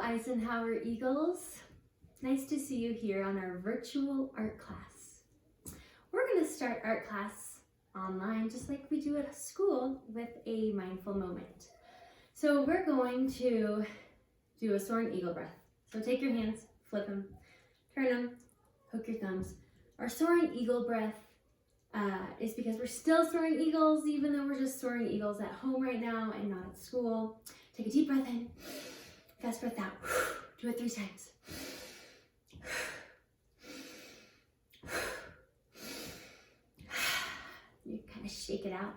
Eisenhower Eagles. Nice to see you here on our virtual art class. We're going to start art class online just like we do at school with a mindful moment. So we're going to do a soaring eagle breath. So take your hands, flip them, turn them, hook your thumbs. Our soaring eagle breath is because we're still soaring eagles even though we're just soaring eagles at home right now and not at school. Take a deep breath in, fast breath out. Do it 3 times. You kind of shake it out.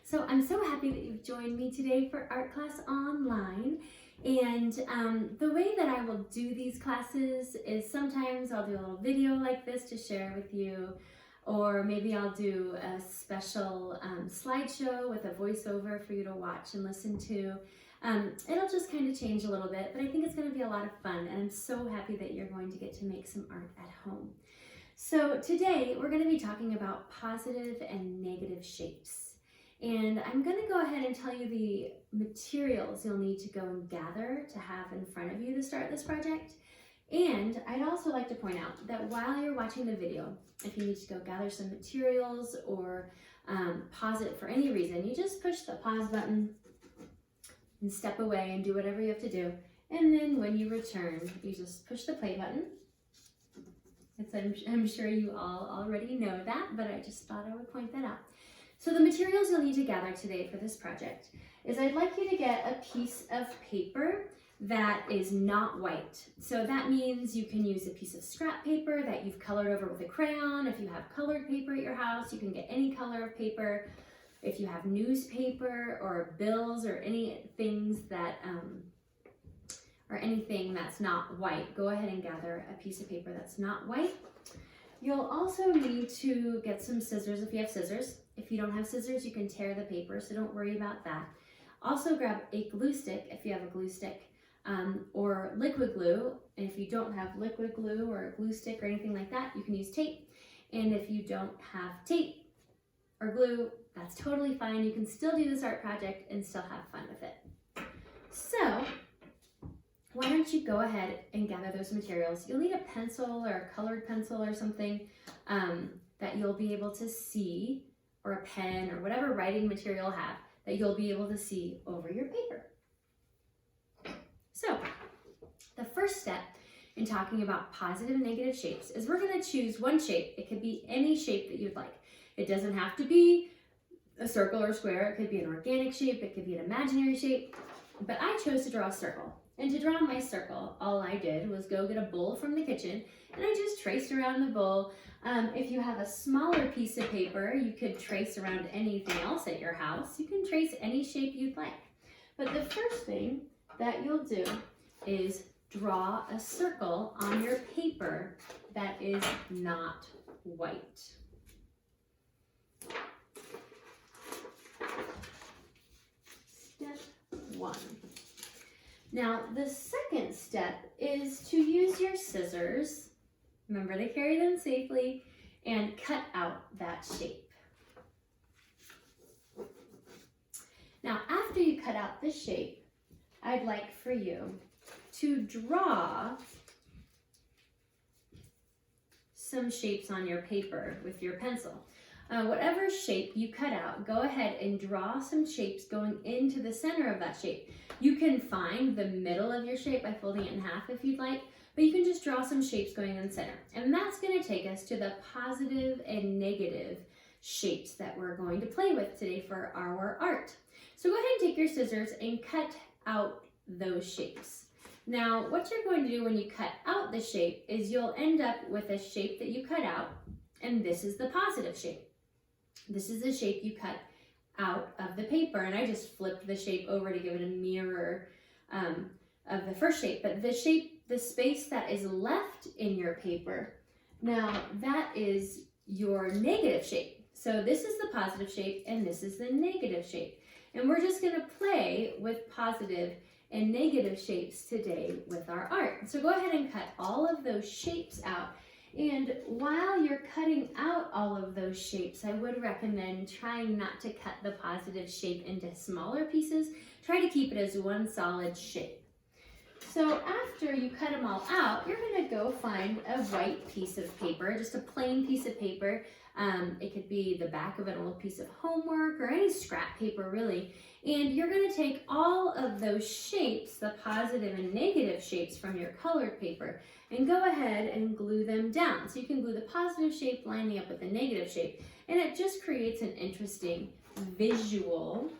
So I'm so happy that you've joined me today for art class online. And the way that I will do these classes is sometimes I'll do a little video like this to share with you, or maybe I'll do a special slideshow with a voiceover for you to watch and listen to. It'll just kind of change a little bit, but I think it's going to be a lot of fun, and I'm so happy that you're going to get to make some art at home. So today we're going to be talking about positive and negative shapes. And I'm going to go ahead and tell you the materials you'll need to go and gather to have in front of you to start this project. And I'd also like to point out that while you're watching the video, if you need to go gather some materials or pause it for any reason, you just push the pause button and step away and do whatever you have to do. And then when you return, you just push the play button. I'm sure you all already know that, but I just thought I would point that out. So the materials you'll need to gather today for this project is I'd like you to get a piece of paper that is not white. So that means you can use a piece of scrap paper that you've colored over with a crayon. If you have colored paper at your house, you can get any color of paper. If you have newspaper or bills or any things that or anything that's not white, go ahead and gather a piece of paper that's not white. You'll also need to get some scissors if you have scissors. If you don't have scissors, you can tear the paper, so don't worry about that. Also grab a glue stick if you have a glue stick, or liquid glue. And if you don't have liquid glue or a glue stick or anything like that, you can use tape. And if you don't have tape or glue, that's totally fine. You can still do this art project and still have fun with it. So why don't you go ahead and gather those materials. You'll need a pencil or a colored pencil or something that you'll be able to see, or a pen or whatever writing material you'll have that you'll be able to see over your paper. So the first step in talking about positive and negative shapes is we're going to choose one shape. It could be any shape that you'd like. It doesn't have to be a circle or square. It could be an organic shape. It could be an imaginary shape. But I chose to draw a circle. And to draw my circle, all I did was go get a bowl from the kitchen and I just traced around the bowl. If you have a smaller piece of paper, you could trace around anything else at your house. You can trace any shape you'd like. But the first thing that you'll do is draw a circle on your paper that is not white. Step 1. Now, the second step is to use your scissors, remember to carry them safely, and cut out that shape. Now, after you cut out the shape, I'd like for you to draw some shapes on your paper with your pencil. Whatever shape you cut out, go ahead and draw some shapes going into the center of that shape. You can find the middle of your shape by folding it in half if you'd like, but you can just draw some shapes going in the center. And that's going to take us to the positive and negative shapes that we're going to play with today for our art. So go ahead and take your scissors and cut out those shapes. Now, what you're going to do when you cut out the shape is you'll end up with a shape that you cut out, and this is the positive shape. This is the shape you cut out of the paper, and I just flipped the shape over to give it a mirror of the first shape. But the space that is left in your paper, now that is your negative shape. So this is the positive shape, and this is the negative shape. And we're just gonna play with positive and negative shapes today with our art. So go ahead and cut all of those shapes out. And while you're cutting out all of those shapes, I would recommend trying not to cut the positive shape into smaller pieces. Try to keep it as one solid shape. So after you cut them all out, you're gonna go find a white piece of paper, just a plain piece of paper. It could be the back of an old piece of homework or any scrap paper really. And you're gonna take all of those shapes, the positive and negative shapes from your colored paper, and go ahead and glue them down. So you can glue the positive shape lining up with the negative shape, and it just creates an interesting visual.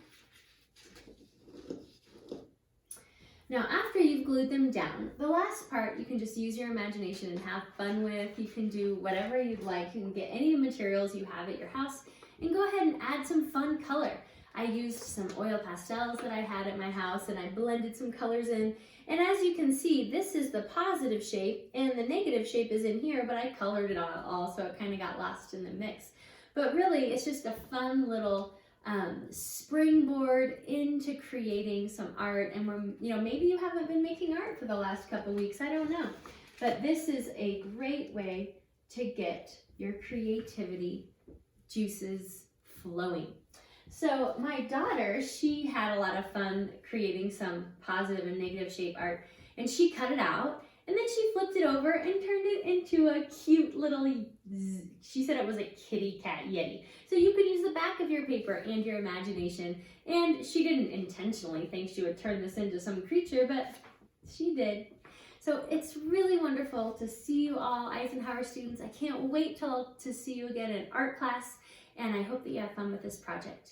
Now, after you've glued them down, the last part you can just use your imagination and have fun with. You can do whatever you'd like. You can get any materials you have at your house and go ahead and add some fun color. I used some oil pastels that I had at my house and I blended some colors in. And as you can see, this is the positive shape and the negative shape is in here, but I colored it all so it kind of got lost in the mix. But really, it's just a fun little springboard into creating some art. And maybe you haven't been making art for the last couple weeks, I don't know. But this is a great way to get your creativity juices flowing. So my daughter, she had a lot of fun creating some positive and negative shape art, and she cut it out and then she flipped it over and turned it into a cute little, she said it was a kitty cat yeti. So you can use the back of your paper and your imagination. And she didn't intentionally think she would turn this into some creature, but she did. So it's really wonderful to see you all, Eisenhower students. I can't wait to see you again in art class, and I hope that you have fun with this project.